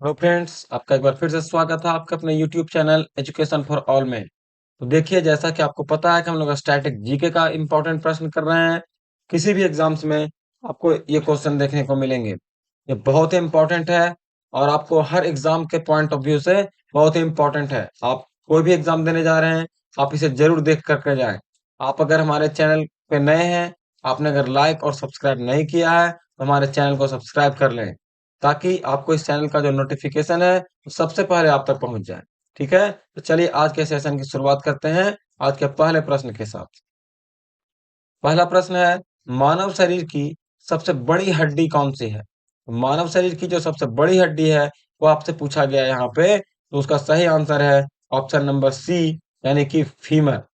Hello friends, आपका एक बार फिर से स्वागत है आपका अपने YouTube channel education for all में। तो देखिए, जैसा कि आपको पता है कि हम लोग स्टैटिक जीके का इंपॉर्टेंट प्रश्न कर रहे हैं। किसी भी एग्जाम्स में आपको ये क्वेश्चन देखने को मिलेंगे। ये बहुत ही इंपॉर्टेंट है और आपको हर एग्जाम के पॉइंट ऑफ व्यू से बहुत ही इंपॉर्टेंट है। आप कोई भी एग्जाम देने जा रहे हैं, आप इसे जरूर देख करके जाएं। आप अगर हमारे चैनल पे नए हैं, आपने अगर लाइक और सब्सक्राइब नहीं किया है तो हमारे चैनल को सब्सक्राइब कर लें, ताकि आपको इस चैनल का जो नोटिफिकेशन है वो सबसे पहले आप तक पहुंच जाए। ठीक है, तो चलिए आज के सेशन की शुरुआत करते हैं आज के पहले प्रश्न के साथ। पहला प्रश्न है, मानव शरीर की सबसे बड़ी हड्डी कौन सी है? मानव शरीर की जो सबसे बड़ी हड्डी है वो आपसे पूछा गया है यहाँ पे। तो उसका सही आंसर है ऑप्शन नंबर सी, यानी कि फीमर।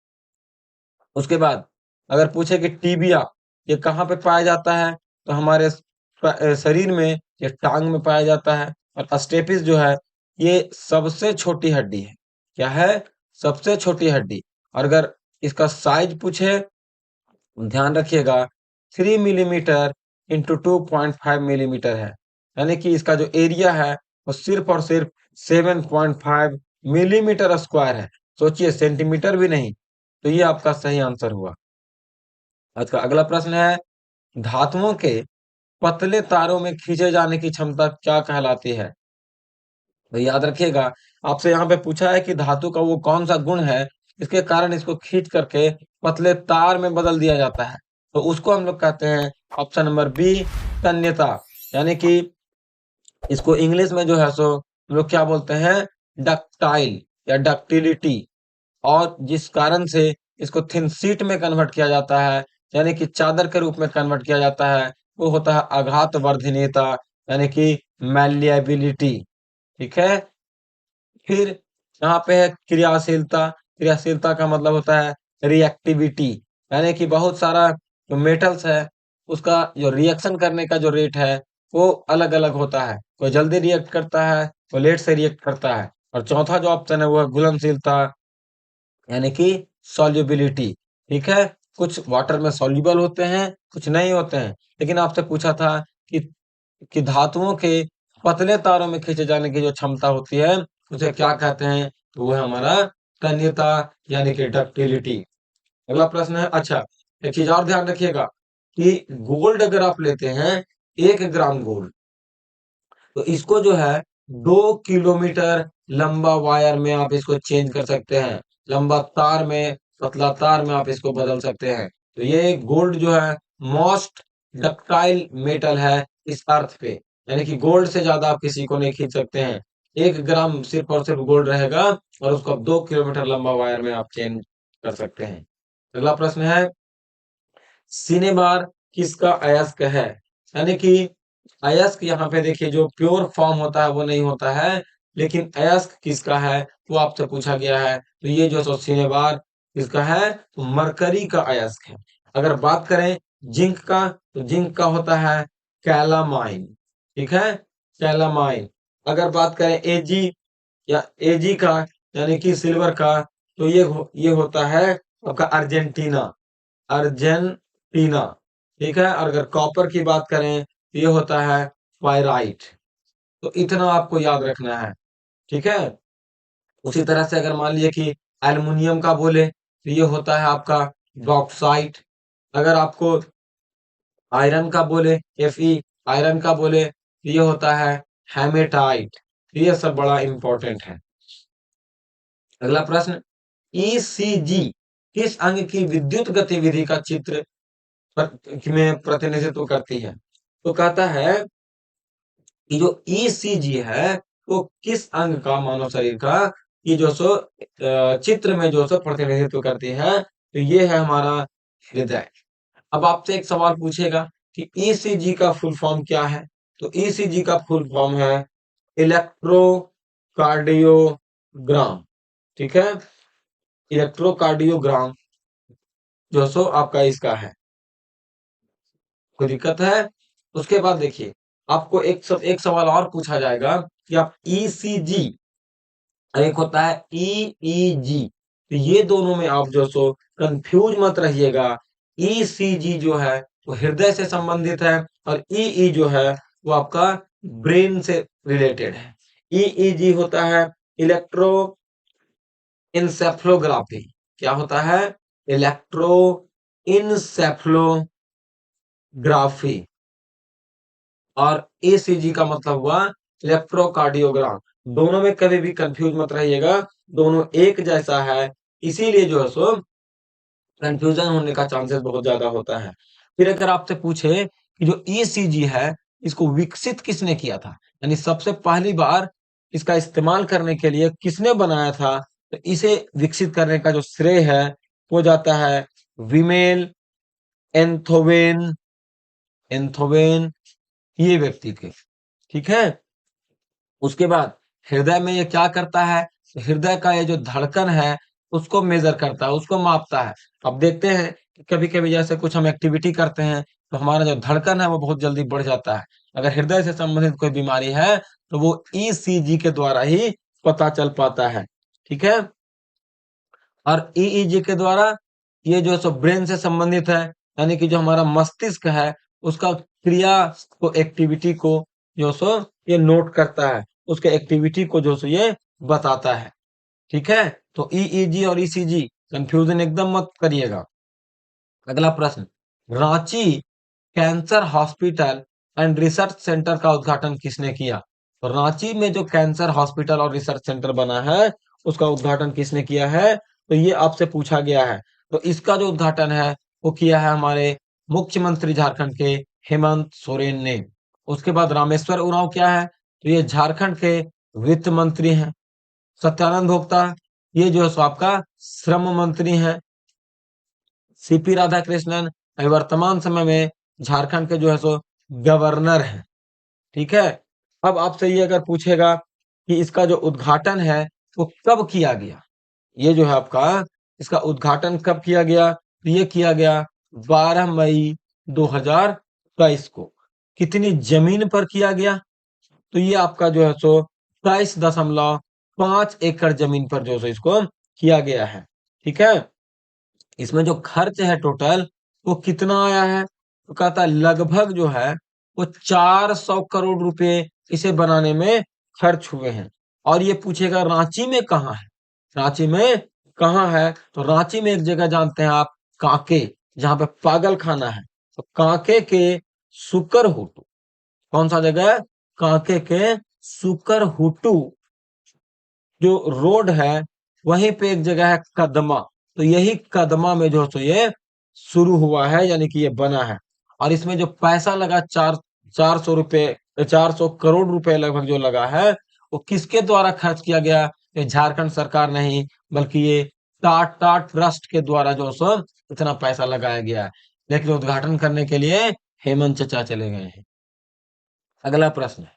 उसके बाद अगर पूछे कि टीबिया ये कहाँ पे पाया जाता है, तो हमारे शरीर में ये टांग में पाया जाता है। और स्टेपिस जो है ये सबसे छोटी हड्डी है। क्या है? सबसे छोटी हड्डी। और अगर इसका साइज पूछे, ध्यान रखिएगा, 3 मिलीमीटर इंटू 2.5 मिलीमीटर है। यानी कि इसका जो एरिया है वो सिर्फ और सिर्फ 7.5 मिलीमीटर स्क्वायर है। सोचिए, सेंटीमीटर भी नहीं। तो ये आपका सही आंसर हुआ। आज का अगला प्रश्न है, धातुओं के पतले तारों में खींचे जाने की क्षमता क्या कहलाती है? तो याद रखिएगा, आपसे यहाँ पे पूछा है कि धातु का वो कौन सा गुण है इसके कारण इसको खींच करके पतले तार में बदल दिया जाता है। तो उसको हम लोग कहते हैं ऑप्शन नंबर बी, तन्यता। यानी कि इसको इंग्लिश में जो है सो हम लोग क्या बोलते हैं, डक्टाइल या डक्टिलिटी। और जिस कारण से इसको थिन शीट में कन्वर्ट किया जाता है, यानी कि चादर के रूप में कन्वर्ट किया जाता है, वो होता है आघात वर्धनीयता, यानी कि मैलिएबिलिटी। ठीक है। फिर यहाँ पे है क्रियाशीलता। क्रियाशीलता का मतलब होता है रिएक्टिविटी, यानी कि बहुत सारा जो मेटल्स है उसका जो रिएक्शन करने का जो रेट है वो अलग अलग होता है। कोई जल्दी रिएक्ट करता है, कोई लेट से रिएक्ट करता है। और चौथा जो ऑप्शन है वो है घुलनशीलता, यानी कि सॉल्युबिलिटी। ठीक है। कुछ वाटर में सॉल्युबल होते हैं, कुछ नहीं होते हैं। लेकिन आपसे पूछा था कि धातुओं के पतले तारों में खींचे जाने की जो क्षमता होती है उसे क्या कहते हैं? तो वो है हमारा तन्यता, यानी कि डक्टिलिटी। अगला प्रश्न है, अच्छा एक चीज और ध्यान रखिएगा कि गोल्ड अगर आप लेते हैं, 1 ग्राम गोल्ड, तो इसको जो है 2 किलोमीटर लंबा वायर में आप इसको चेंज कर सकते हैं। लंबा तार में, पतला तार में आप इसको बदल सकते हैं। तो ये गोल्ड जो है मोस्ट डक्टाइल मेटल है इस अर्थ पे। यानी कि गोल्ड से ज्यादा आप किसी को नहीं खींच सकते हैं। 1 ग्राम सिर्फ और सिर्फ गोल्ड रहेगा और उसको आप 2 किलोमीटर लंबा वायर में आप चेंज कर सकते हैं। अगला प्रश्न है, सिनेबार किसका अयस्क है? यानी कि अयस्क यहाँ पे देखिए जो प्योर फॉर्म होता है वो नहीं होता है, लेकिन अयस्क किसका है वो आपसे पूछा गया है। तो ये जो सो सिनेबार किसका है, तो मरकरी का अयस्क है। अगर बात करें जिंक का, तो जिंक का होता है कैलामाइन। ठीक है, कैलामाइन। अगर बात करें एजी या एजी का, यानी कि सिल्वर का, तो ये होता है आपका अर्जेंटीना, अर्जेंटीना। ठीक है। और अगर कॉपर की बात करें तो ये होता है पाइराइट। तो इतना आपको याद रखना है। ठीक है। उसी तरह से अगर मान लीजिए कि एल्युमिनियम का बोले तो ये होता है आपका बॉक्साइट। अगर आपको आयरन का बोले, Fe, आयरन का बोले तो ये होता है हेमेटाइट। ये सब बड़ा इंपॉर्टेंट है। अगला प्रश्न, ईसीजी किस अंग की विद्युत गतिविधि का चित्र में प्रतिनिधित्व करती है? तो कहता है कि जो ईसीजी है वो किस अंग का, मानव शरीर का, कि जो सो चित्र में जो सो प्रतिनिधित्व करती है, तो ये है हमारा हृदय। अब आपसे एक सवाल पूछेगा कि ईसीजी का फुल फॉर्म क्या है? तो ईसीजी का फुल फॉर्म है इलेक्ट्रोकार्डियोग्राम। ठीक है, इलेक्ट्रोकार्डियोग्राम जो सो आपका इसका है। कोई दिक्कत है? उसके बाद देखिए, आपको एक सवाल और पूछा जाएगा कि आप ईसीजी, एक होता है ईईजी, तो ये दोनों में आप जो सो कंफ्यूज मत रहिएगा। ईसीजी जो है वो हृदय से संबंधित है और ईई जो है वो आपका ब्रेन से रिलेटेड है। ईईजी होता है इलेक्ट्रो इंसेफ्लोग्राफी। क्या होता है? इलेक्ट्रो इंसेफ्लोग्राफी। और ईसीजी का मतलब हुआ इलेक्ट्रोकार्डियोग्राम। दोनों में कभी भी कंफ्यूज मत रहिएगा, दोनों एक जैसा है, इसीलिए जो है सो कंफ्यूजन होने का चांसेस बहुत ज्यादा होता है। फिर अगर आपसे पूछे कि जो ईसीजी है इसको विकसित किसने किया था, यानी सबसे पहली बार इसका इस्तेमाल करने के लिए किसने बनाया था, तो इसे विकसित करने का जो श्रेय है वो जाता है विमेल एंथोवेन एंथोवेन ये व्यक्ति के। ठीक है। उसके बाद हृदय में ये क्या करता है, तो हृदय का ये जो धड़कन है उसको मेजर करता है, उसको मापता है। अब देखते हैं कि कभी कभी जैसे कुछ हम एक्टिविटी करते हैं तो हमारा जो धड़कन है वो बहुत जल्दी बढ़ जाता है। अगर हृदय से संबंधित कोई बीमारी है तो वो ईसीजी के द्वारा ही पता चल पाता है। ठीक है। और ईईजी के द्वारा ये जो सो ब्रेन से संबंधित है, यानी कि जो हमारा मस्तिष्क है उसका क्रिया को एक्टिविटी को जो सो ये नोट करता है, उसके एक्टिविटी को जो सो ये बताता है। ठीक है। तो ईईजी और ईसीजी कंफ्यूजन एकदम मत करिएगा। अगला प्रश्न, Ranchi cancer hospital and research centre का उद्घाटन किसने किया? तो रांची में जो कैंसर हॉस्पिटल और रिसर्च सेंटर बना है उसका उद्घाटन किसने किया है, तो ये आपसे पूछा गया है। तो इसका जो उद्घाटन है वो किया है हमारे मुख्यमंत्री झारखंड के हेमंत सोरेन ने। उसके बाद रामेश्वर उरांव क्या है, तो ये झारखंड के वित्त मंत्री हैं। सत्यानंद भोक्ता ये जो है सो आपका श्रम मंत्री हैं। सीपी राधाकृष्णन अभी वर्तमान समय में झारखंड के जो है सो गवर्नर है। ठीक है। अब आपसे ये अगर पूछेगा कि इसका जो उद्घाटन है वो कब किया गया, ये जो है आपका इसका उद्घाटन कब किया गया, तो ये किया गया 12 मई 2022 को। कितनी जमीन पर किया गया, तो ये आपका जो है सो 23.5 एकड़ जमीन पर जो है इसको किया गया है। ठीक है। इसमें जो खर्च है टोटल वो कितना आया है, तो कहता है लगभग जो है वो 400 करोड़ रुपए इसे बनाने में खर्च हुए हैं। और ये पूछेगा रांची में कहाँ है, रांची में कहाँ है, तो रांची में एक जगह जानते हैं आप, कांके, जहां पे पागल खाना है। तो कांके के सुकर हुटू, कौन सा जगह है, कांके के सुकर हुटू जो रोड है वहीं पे एक जगह है कदमा। तो यही कदमा में जो है सो ये शुरू हुआ है, यानी कि ये बना है। और इसमें जो पैसा लगा 400 रुपए, 400 करोड़ रुपए लगभग जो लगा है वो किसके द्वारा खर्च किया गया, ये झारखंड सरकार नहीं बल्कि ये टाटा ट्रस्ट के द्वारा जो सो इतना पैसा लगाया गया है। लेकिन उद्घाटन करने के लिए हेमंत चचा चले गए हैं। अगला प्रश्न है,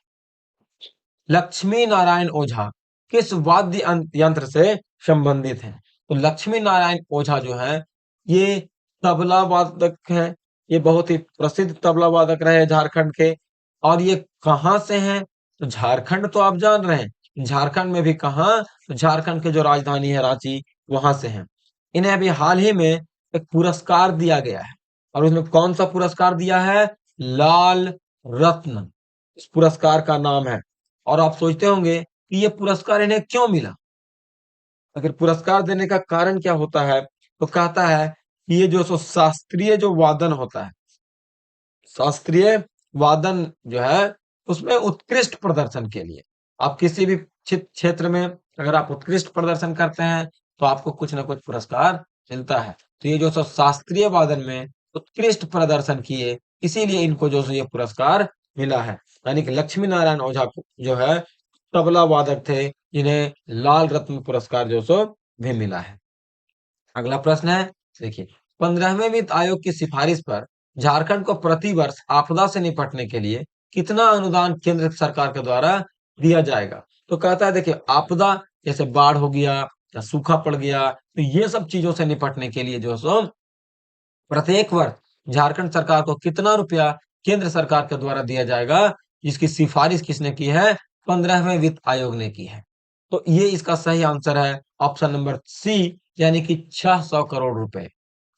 लक्ष्मी नारायण ओझा किस वाद्य यंत्र से संबंधित हैं? तो लक्ष्मी नारायण ओझा जो है ये तबला वादक हैं। ये बहुत ही प्रसिद्ध तबला वादक रहे झारखंड के। और ये कहाँ से हैं, तो झारखंड तो आप जान रहे हैं, झारखंड में भी कहाँ, तो झारखंड के जो राजधानी है रांची वहां से हैं। इन्हें अभी हाल ही में एक पुरस्कार दिया गया है। और उसमें कौन सा पुरस्कार दिया है, लाल रत्न इस पुरस्कार का नाम है। और आप सोचते होंगे कि ये पुरस्कार इन्हें क्यों मिला, अगर पुरस्कार देने का कारण क्या होता है, तो कहता है कि ये जो सो शास्त्रीय जो वादन होता है, शास्त्रीय वादन जो है उसमें उत्कृष्ट प्रदर्शन के लिए, आप किसी भी क्षेत्र में अगर आप उत्कृष्ट प्रदर्शन करते हैं तो आपको कुछ ना कुछ पुरस्कार मिलता है। तो ये जो सो शास्त्रीय वादन में उत्कृष्ट प्रदर्शन किए इसीलिए इनको जो सो ये पुरस्कार मिला है। यानी कि लक्ष्मी नारायण ओझा को जो है तबला वादक थे जिन्हें लाल रत्न पुरस्कार जो सो भी मिला है। अगला प्रश्न है, देखिए, 15वें वित्त आयोग की सिफारिश पर झारखंड को प्रति वर्ष आपदा से निपटने के लिए कितना अनुदान केंद्र सरकार के द्वारा दिया जाएगा? तो कहता है देखिए, आपदा जैसे बाढ़ हो गया या सूखा पड़ गया, तो ये सब चीजों से निपटने के लिए जो है सो प्रत्येक वर्ष झारखंड सरकार को कितना रुपया केंद्र सरकार के द्वारा दिया जाएगा, जिसकी सिफारिश किसने की है, 15वें वित्त आयोग ने की है। तो ये इसका सही आंसर है ऑप्शन नंबर सी, यानी कि 600 करोड़ रुपए।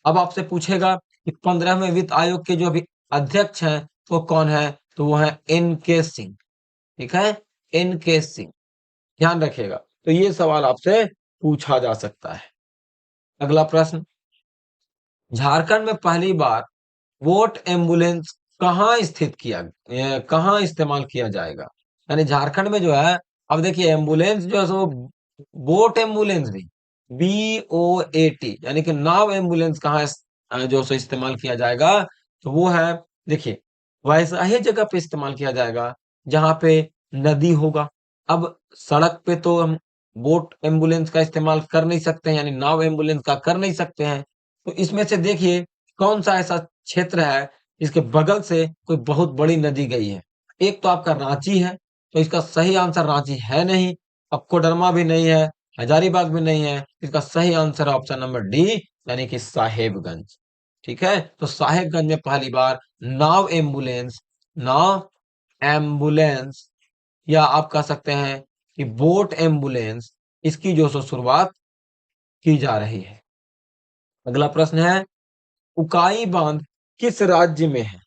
अब आपसे पूछेगा कि 15वें वित्त आयोग के जो अभी अध्यक्ष हैं वो कौन है, तो वो है एन के सिंह। ठीक है, एन के सिंह। ध्यान रखिएगा। तो ये सवाल आपसे पूछा जा सकता है। अगला प्रश्न, झारखंड में पहली बार वोट एम्बुलेंस कहाँ इस्तेमाल किया जाएगा? यानी झारखंड में जो है, अब देखिए एम्बुलेंस जो है सो बोट एम्बुलेंस नहीं, BOAT यानी कि नाव एम्बुलेंस कहाँ जो सो इस्तेमाल किया जाएगा? तो वो है, देखिए वैसा ही जगह पे इस्तेमाल किया जाएगा जहां पे नदी होगा। अब सड़क पे तो हम बोट एम्बुलेंस का इस्तेमाल कर नहीं सकते हैं, यानी नाव एम्बुलेंस का कर नहीं सकते हैं। तो इसमें से देखिए कौन सा ऐसा क्षेत्र है इसके बगल से कोई बहुत बड़ी नदी गई है? एक तो आपका रांची है, तो इसका सही आंसर रांची है नहीं, अब कोडरमा भी नहीं है, हजारीबाग भी नहीं है, इसका सही आंसर है ऑप्शन नंबर डी, यानी कि साहेबगंज। ठीक है, तो साहेबगंज में पहली बार नाव एम्बुलेंस या आप कह सकते हैं कि बोट एम्बुलेंस, इसकी जो सो शुरुआत की जा रही है। अगला प्रश्न है, उकाई बांध किस राज्य में है?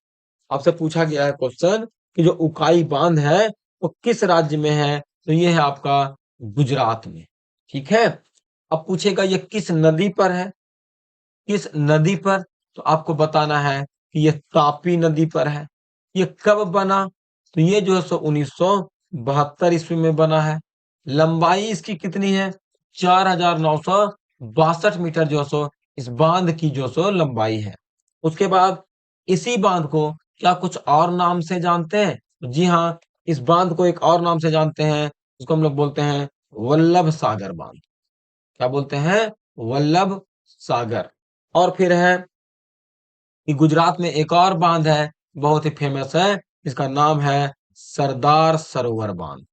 आपसे पूछा गया है क्वेश्चन कि जो उकाई बांध है वो किस राज्य में है? तो ये है आपका गुजरात में। ठीक है, अब पूछेगा ये किस नदी पर है? किस नदी पर? तो आपको बताना है कि ये तापी नदी पर है। ये कब बना? तो ये जो है सो 1972 ईस्वी में बना है। लंबाई इसकी कितनी है? 4,962 मीटर जो सो इस बांध की जो सो लंबाई है। उसके बाद इसी बांध को क्या कुछ और नाम से जानते हैं? जी हाँ, इस बांध को एक और नाम से जानते हैं, उसको हम लोग बोलते हैं वल्लभ सागर बांध। क्या बोलते हैं? वल्लभ सागर। और फिर है कि गुजरात में एक और बांध है, बहुत ही फेमस है, इसका नाम है सरदार सरोवर बांध।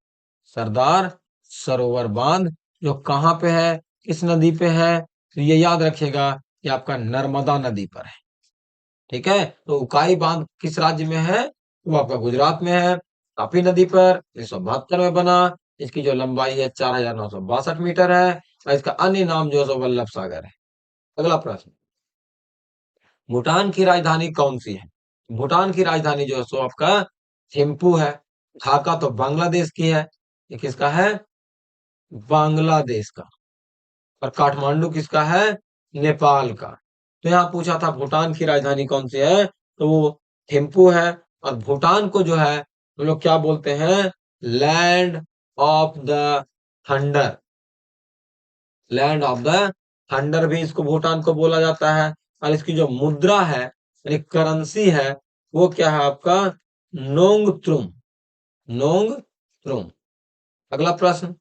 सरदार सरोवर बांध जो कहाँ पे है, किस नदी पे है? तो ये याद रखिएगा कि आपका नर्मदा नदी पर है। ठीक है, तो उकाई बांध किस राज्य में है? वो आपका गुजरात में है, तापी नदी पर 1972 में बना। इसकी जो लंबाई है 4,962 मीटर है और इसका अन्य नाम जो है सो वल्लभ सागर है। अगला प्रश्न, भूटान की राजधानी कौन सी है? भूटान की राजधानी जो है सो आपका थिम्पू है। ढाका तो बांग्लादेश की है, ये किसका है? बांग्लादेश का। और काठमांडू किसका है? नेपाल का। तो यहाँ पूछा था भूटान की राजधानी कौन सी है, तो वो थिम्पू है। और भूटान को जो है हम लोग क्या बोलते हैं? Land of the thunder. Land of the thunder भी इसको भूटान को बोला जाता है। और इसकी जो मुद्रा है यानी करेंसी है, वो क्या है आपका? नोंगत्रुम। नोंगत्रुम। अगला प्रश्न,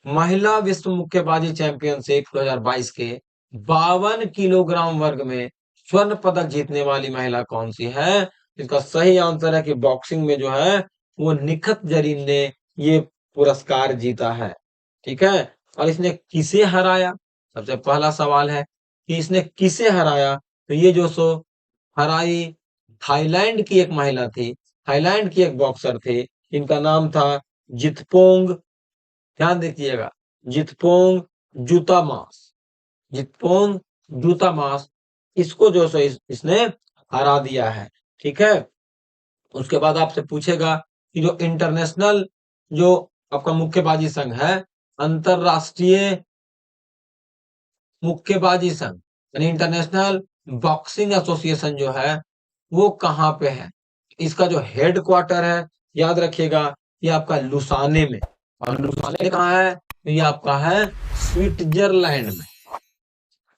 महिला विश्व मुक्केबाजी चैंपियनशिप 2022 के 52 किलोग्राम वर्ग में स्वर्ण पदक जीतने वाली महिला कौन सी है? इसका सही आंसर है कि बॉक्सिंग में जो है वो निखत जरीन ने ये पुरस्कार जीता है। ठीक है, और इसने किसे हराया? सबसे पहला सवाल है कि इसने किसे हराया? तो ये जो सो हराई थाईलैंड की एक महिला थी, थाईलैंड की एक बॉक्सर थी, इनका नाम था जितपोंग, ध्यान दीजिएगा, जितपोंग जूतामास। जितपोंग जूतामास, इसको जो सो इसने हरा दिया है। ठीक है, उसके बाद आपसे पूछेगा कि जो इंटरनेशनल जो आपका मुक्केबाजी संघ है, अंतरराष्ट्रीय मुक्केबाजी संघ यानी इंटरनेशनल बॉक्सिंग एसोसिएशन जो है वो कहाँ पे है? इसका जो हेड क्वार्टर है, याद रखिएगा, ये आपका लुसाने में। और लुसाने कहाँ है? तो ये आपका है स्विट्जरलैंड में।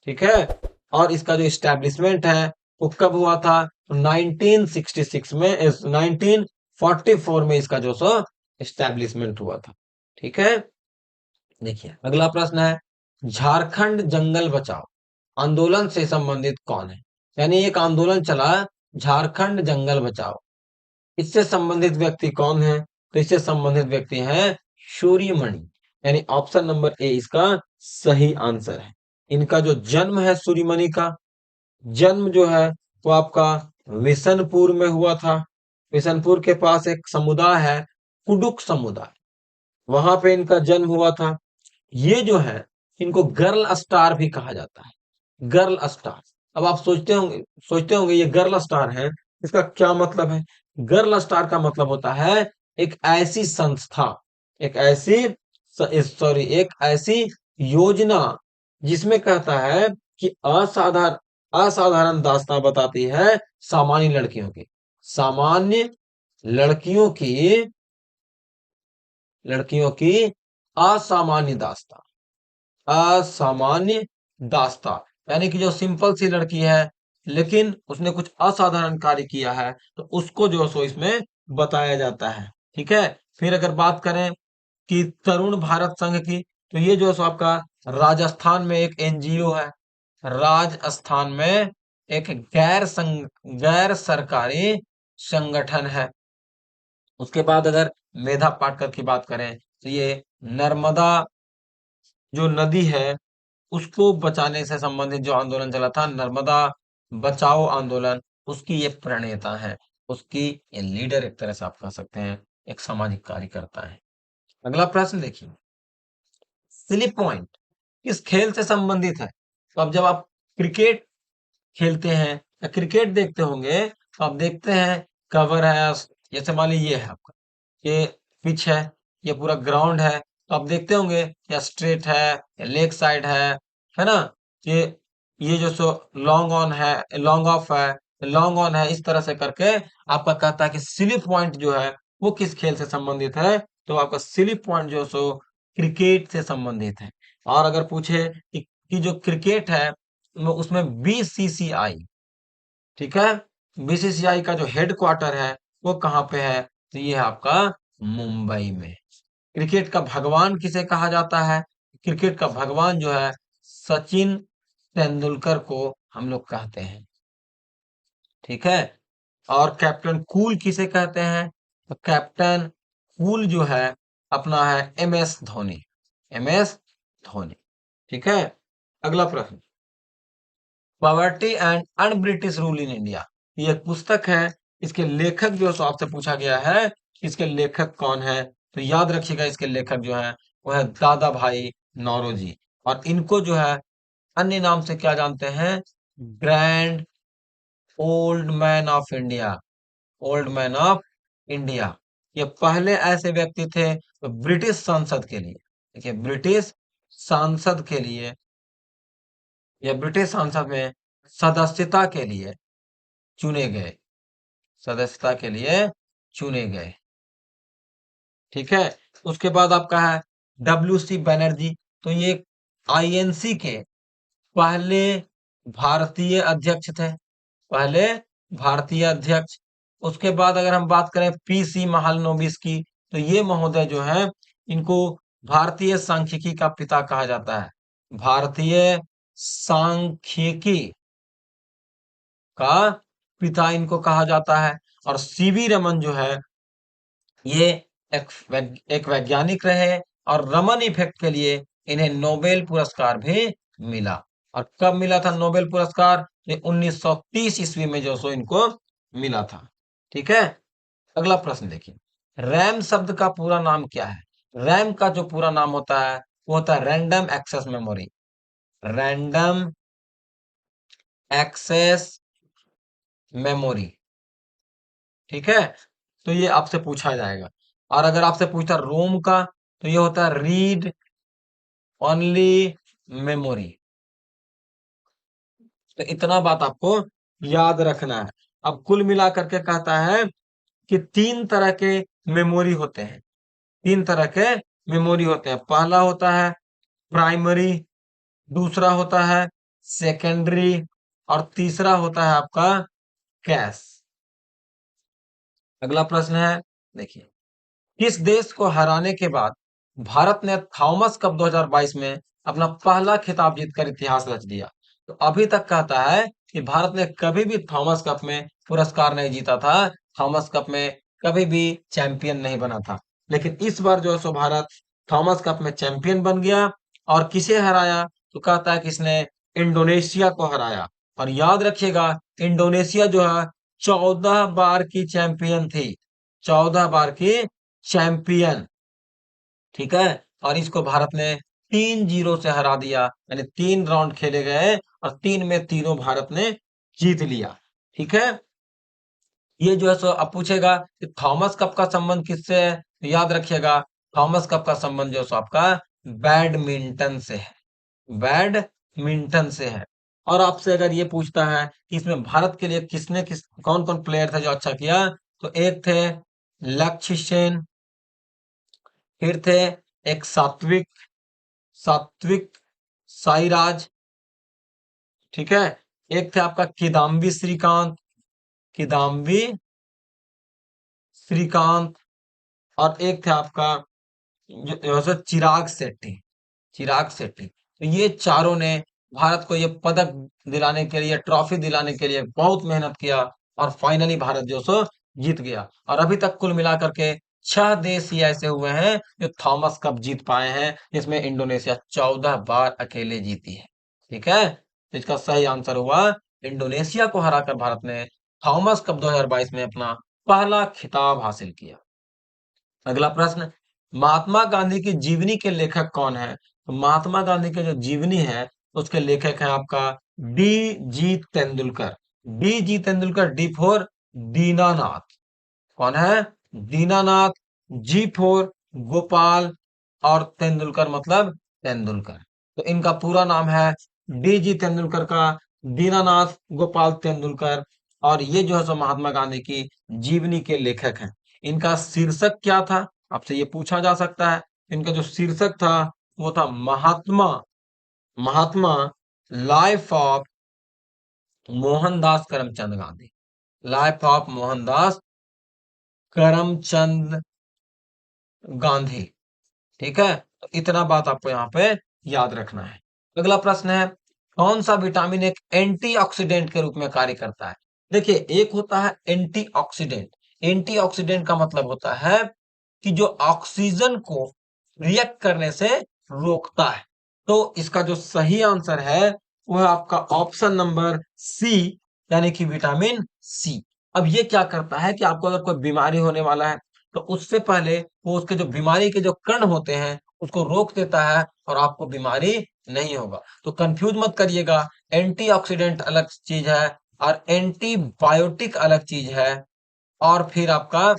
ठीक है, और इसका जो इस्टेब्लिशमेंट है वो कब हुआ था? 1966 में, 1944 में इसका जो सो इस्टेब्लिशमेंट हुआ था। ठीक है, देखिए अगला प्रश्न है, झारखंड जंगल बचाओ आंदोलन से संबंधित कौन है? यानी एक आंदोलन चला झारखंड जंगल बचाओ, इससे संबंधित व्यक्ति कौन है? तो इससे संबंधित व्यक्ति है सूर्यमणि, यानी ऑप्शन नंबर ए इसका सही आंसर है। इनका जो जन्म है, सूर्यमणि का जन्म जो है वो आपका विशनपुर में हुआ था। विशनपुर के पास एक समुदाय है, कुडुक समुदाय, वहां पे इनका जन्म हुआ था। ये जो है इनको गर्ल स्टार भी कहा जाता है, गर्ल स्टार। अब आप सोचते होंगे ये गर्ल स्टार है, इसका क्या मतलब है? गर्ल स्टार का मतलब होता है एक ऐसी संस्था, एक ऐसी एक ऐसी योजना जिसमें कहता है कि असाधारण दास्तां बताती है सामान्य लड़कियों की, सामान्य लड़कियों की असामान्य दास्तां, असामान्य दास्तां, यानी कि जो सिंपल सी लड़की है लेकिन उसने कुछ असाधारण कार्य किया है तो उसको जो सो इसमें बताया जाता है। ठीक है, फिर अगर बात करें कि तरुण भारत संघ की, तो ये जो सो आपका राजस्थान में एक एनजीओ है, राजस्थान में एक गैर सरकारी संगठन है। उसके बाद अगर मेधा पाटकर की बात करें तो ये नर्मदा जो नदी है उसको बचाने से संबंधित जो आंदोलन चला था, नर्मदा बचाओ आंदोलन, उसकी ये प्रणेता है, उसकी ये लीडर एक तरह से आप कह सकते हैं, एक सामाजिक कार्यकर्ता है। अगला प्रश्न देखिए, स्लिप पॉइंट किस खेल से संबंधित है? तो अब जब आप क्रिकेट खेलते हैं या क्रिकेट देखते होंगे तो आप देखते हैं कवर है, जैसे मान लीजिए ये है आपका, ये पिच है, ये पूरा ग्राउंड है, तो आप देखते होंगे या स्ट्रेट है या लेग साइड है ना, ये ये जो सो लॉन्ग ऑन है, लॉन्ग ऑफ है, लॉन्ग ऑन है, इस तरह से करके आपका कहता है कि स्लिप पॉइंट जो है वो किस खेल से संबंधित है, तो आपका स्लिप पॉइंट जो सो क्रिकेट से संबंधित है। और अगर पूछे कि जो क्रिकेट है उसमें बीसीसीआई, ठीक है, बीसीसीआई का जो हेड क्वार्टर है वो कहाँ पे है, तो ये है आपका मुंबई में। क्रिकेट का भगवान किसे कहा जाता है? क्रिकेट का भगवान जो है सचिन तेंदुलकर को हम लोग कहते हैं। ठीक है, और कैप्टन कूल किसे कहते हैं? तो कैप्टन कूल जो है अपना है M S Dhoni, M S Dhoni. ठीक है, अगला प्रश्न, poverty and un British rule in India, ये एक पुस्तक है, इसके लेखक जो है सो आपसे पूछा गया है, इसके लेखक कौन है? तो याद रखिएगा इसके लेखक जो है वो है दादा भाई नौरोजी, और इनको जो है अन्य नाम से क्या जानते हैं? Grand old man of India, old man of India. ये पहले ऐसे व्यक्ति थे तो ब्रिटिश संसद के लिए, देखिए ब्रिटिश सांसद के लिए या ब्रिटिश संसद में सदस्यता के लिए चुने गए, सदस्यता के लिए चुने गए। ठीक है, उसके बाद आपका है डब्ल्यू सी बनर्जी, तो ये आईएनसी के पहले भारतीय अध्यक्ष थे, पहले भारतीय अध्यक्ष। उसके बाद अगर हम बात करें पीसी महालनोबिस की, तो ये महोदय जो है इनको भारतीय सांख्यिकी का पिता कहा जाता है, भारतीय सांख्यिकी का पिता इनको कहा जाता है। और सीवी रमन जो है ये एक वैज्ञानिक रहे, और रमन इफेक्ट के लिए इन्हें नोबेल पुरस्कार भी मिला। और कब मिला था नोबेल पुरस्कार? ये 1930 ईस्वी में जो सो इनको मिला था। ठीक है, अगला प्रश्न देखिए, रैम शब्द का पूरा नाम क्या है? रैम का जो पूरा नाम होता है वो होता है random access memory, random access memory. ठीक है, तो ये आपसे पूछा जाएगा। और अगर आपसे पूछता रोम का, तो ये होता है रीड ओनली मेमोरी। तो इतना बात आपको याद रखना है। अब कुल मिलाकर के कहता है कि तीन तरह के मेमोरी होते हैं, तीन तरह के मेमोरी होते हैं। पहला होता है प्राइमरी, दूसरा होता है सेकेंडरी, और तीसरा होता है आपका कैश। अगला प्रश्न है, देखिए, किस देश को हराने के बाद भारत ने थॉमस कप 2022 में अपना पहला खिताब जीतकर इतिहास रच दिया? तो अभी तक कहता है कि भारत ने कभी भी थॉमस कप में पुरस्कार नहीं जीता था, थॉमस कप में कभी भी चैंपियन नहीं बना था, लेकिन इस बार जो है सो भारत थॉमस कप में चैंपियन बन गया। और किसे हराया? तो कहता है कि इसने इंडोनेशिया को हराया। और याद रखिएगा इंडोनेशिया जो है 14 बार की चैंपियन थी, 14 बार की चैंपियन। ठीक है, और इसको भारत ने 3-0 से हरा दिया, यानी 3 राउंड खेले गए और 3 में तीनों भारत ने जीत लिया। ठीक है, ये जो है सो अब पूछेगा कि थॉमस कप का संबंध किससे है, तो याद रखिएगा थॉमस कप का संबंध जो है सो आपका बैडमिंटन से है, बैडमिंटन से है। और आपसे अगर ये पूछता है कि इसमें भारत के लिए कौन कौन प्लेयर थे जो अच्छा किया, तो एक थे लक्ष्य सेन, फिर थे एक सात्विक सात्विक साईराज, ठीक है, एक थे आपका किदाम्बी श्रीकांत, और एक थे आपका जो है चिराग शेट्टी। तो ये चारों ने भारत को ये पदक दिलाने के लिए, ट्रॉफी दिलाने के लिए बहुत मेहनत किया, और फाइनली भारत जो सो जीत गया। और अभी तक कुल मिलाकर के 6 देश ही ऐसे हुए हैं जो थॉमस कप जीत पाए हैं, जिसमें इंडोनेशिया 14 बार अकेले जीती है। ठीक है, तो इसका सही आंसर हुआ इंडोनेशिया को हराकर भारत ने थॉमस कप 2022 में अपना पहला खिताब हासिल किया। अगला प्रश्न, महात्मा गांधी की जीवनी के लेखक कौन है? तो महात्मा गांधी के जो जीवनी है उसके लेखक है आपका D G Tendulkar. D G Tendulkar, D for Dinanath. कौन है? दीनानाथ। जी फॉर गोपाल, और तेंदुलकर मतलब तेंदुलकर। तो इनका पूरा नाम है डी जी तेंदुलकर का दीनानाथ गोपाल तेंदुलकर। और ये जो है सो महात्मा गांधी की जीवनी के लेखक हैं। इनका शीर्षक क्या था, आपसे ये पूछा जा सकता है। इनका जो शीर्षक था वो था Mahatma Mahatma life of Mohandas Karamchand Gandhi. Life of Mohandas Karamchand Gandhi. ठीक है, तो इतना बात आपको यहाँ पे याद रखना है। अगला प्रश्न है, कौन सा विटामिन एक एंटीऑक्सीडेंट के रूप में कार्य करता है? देखिए, एक होता है एंटीऑक्सीडेंट। एंटीऑक्सीडेंट का मतलब होता है कि जो ऑक्सीजन को रिएक्ट करने से रोकता है। तो इसका जो सही आंसर है वह आपका ऑप्शन नंबर सी, यानी कि विटामिन सी। अब ये क्या करता है कि आपको अगर कोई बीमारी होने वाला है तो उससे पहले वो उसके जो बीमारी के जो कण होते हैं उसको रोक देता है, और आपको बीमारी नहीं होगा। तो कंफ्यूज मत करिएगा, एंटीऑक्सीडेंट अलग चीज है और एंटीबायोटिक अलग चीज है। और फिर आपका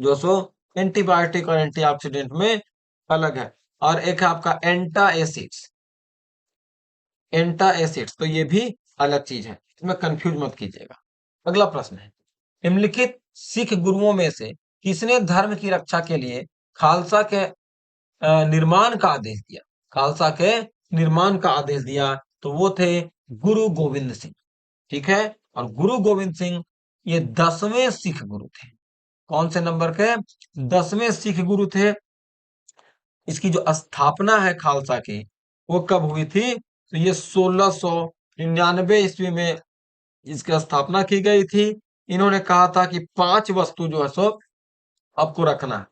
जो सो एंटीबायोटिक और एंटीऑक्सीडेंट में अलग है। और एक है आपका एंटा एसिड्स, तो ये भी अलग चीज है, इसमें कंफ्यूज मत कीजिएगा। अगला प्रश्न है, निम्नलिखित सिख गुरुओं में से किसने धर्म की रक्षा के लिए खालसा के निर्माण का आदेश दिया? खालसा के निर्माण का आदेश दिया, तो वो थे गुरु गोविंद सिंह। ठीक है, और गुरु गोविंद सिंह ये 10वें सिख गुरु थे। कौन से नंबर के? 10वें सिख गुरु थे। इसकी जो स्थापना है खालसा की वो कब हुई थी? तो ये 1699 ईस्वी में इसकी स्थापना की गई थी। इन्होंने कहा था कि 5 वस्तु जो है सो आपको रखना है।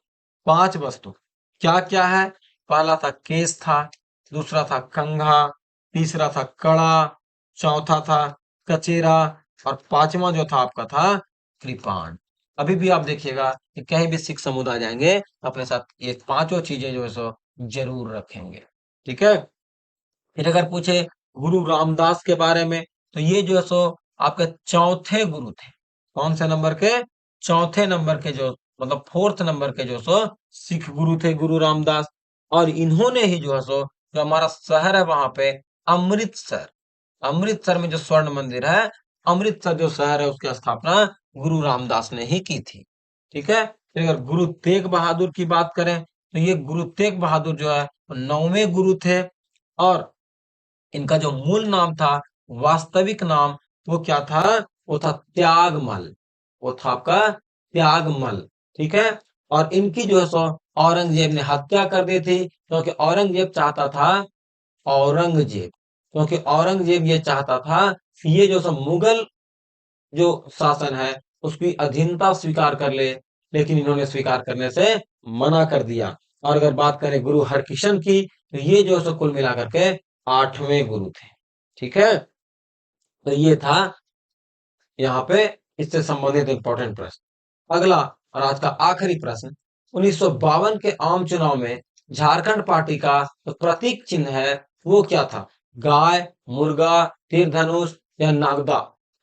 5 वस्तु क्या क्या है? पहला था केस था, दूसरा था कंघा, तीसरा था कड़ा, चौथा था कचेरा, और पांचवा जो था आपका था कृपाण। अभी भी आप देखिएगा कि कहीं भी सिख समुदाय जाएंगे अपने साथ ये पांचों चीजें जो है सो जरूर रखेंगे। ठीक है, फिर अगर पूछे गुरु रामदास के बारे में, तो ये जो है सो आपके चौथे गुरु थे। कौन से नंबर के? चौथे नंबर के, जो मतलब फोर्थ नंबर के जो सो सिख गुरु थे गुरु रामदास। और इन्होंने ही जो है सो जो हमारा शहर है वहां पे अमृतसर, अमृतसर में जो स्वर्ण मंदिर है, अमृतसर जो शहर है उसकी स्थापना गुरु रामदास ने ही की थी। ठीक है, फिर अगर गुरु तेग बहादुर की बात करें, तो ये गुरु तेग बहादुर जो है वो 9वें गुरु थे। और इनका जो मूल नाम था, वास्तविक नाम, वो क्या था? वो था त्यागमल। वो था आपका त्यागमल। ठीक है, और इनकी जो है सो औरंगजेब ने हत्या कर दी थी, क्योंकि औरंगजेब चाहता था, औरंगजेब क्योंकि औरंगजेब ये चाहता था कि ये जो सब मुगल जो शासन है उसकी अधीनता स्वीकार कर ले, लेकिन इन्होंने स्वीकार करने से मना कर दिया। और अगर बात करें गुरु हरकिशन की, तो ये जो है सो कुल मिलाकर के 8वें गुरु थे। ठीक है, तो ये था यहाँ पे इससे संबंधित इंपॉर्टेंट प्रश्न। अगला और आज का आखिरी प्रश्न, 1952 के आम चुनाव में झारखंड पार्टी का जो प्रतीक चिन्ह है वो क्या था? गाय, मुर्गा, तीर धनुष या नागदा?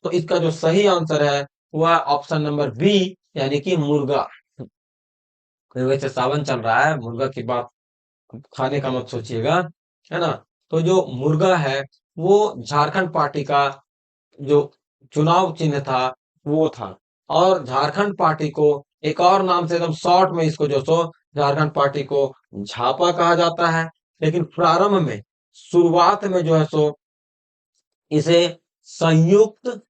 तो इसका जो सही आंसर है हुआ ऑप्शन नंबर बी, यानी कि मुर्गा। वैसे सावन चल रहा है, मुर्गा की बात खाने का मत सोचिएगा, है ना। तो जो मुर्गा है वो झारखंड पार्टी का जो चुनाव चिन्ह था वो था। और झारखंड पार्टी को एक और नाम से एकदम शॉर्ट में इसको जो सो झारखंड पार्टी को झापा कहा जाता है। लेकिन प्रारंभ में, शुरुआत में जो है सो इसे संयुक्त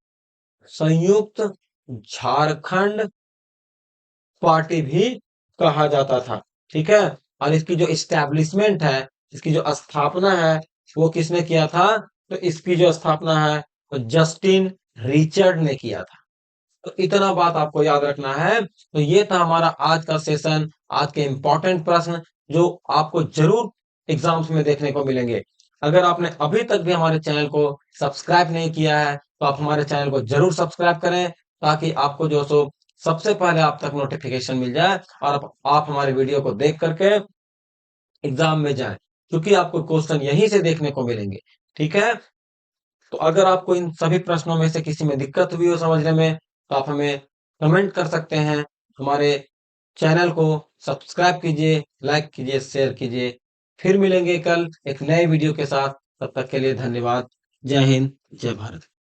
संयुक्त झारखंड पार्टी भी कहा जाता था। ठीक है। और इसकी जो इस्टेब्लिशमेंट है, इसकी जो स्थापना है, वो किसने किया था? तो इसकी जो स्थापना है वो जस्टिन रिचर्ड ने किया था। तो इतना बात आपको याद रखना है। तो ये था हमारा आज का सेशन, आज के इंपॉर्टेंट प्रश्न जो आपको जरूर एग्जाम्स में देखने को मिलेंगे। अगर आपने अभी तक भी हमारे चैनल को सब्सक्राइब नहीं किया है तो आप हमारे चैनल को जरूर सब्सक्राइब करें, ताकि आपको जो सो सबसे पहले आप तक नोटिफिकेशन मिल जाए और आप हमारे वीडियो को देख करके एग्जाम में जाएं, क्योंकि आपको क्वेश्चन यहीं से देखने को मिलेंगे। ठीक है। तो अगर आपको इन सभी प्रश्नों में से किसी में दिक्कत हुई हो समझने में, तो आप हमें कमेंट कर सकते हैं। हमारे चैनल को सब्सक्राइब कीजिए, लाइक कीजिए, शेयर कीजिए। फिर मिलेंगे कल एक नए वीडियो के साथ। तब तक के लिए धन्यवाद। जय हिंद, जय भारत।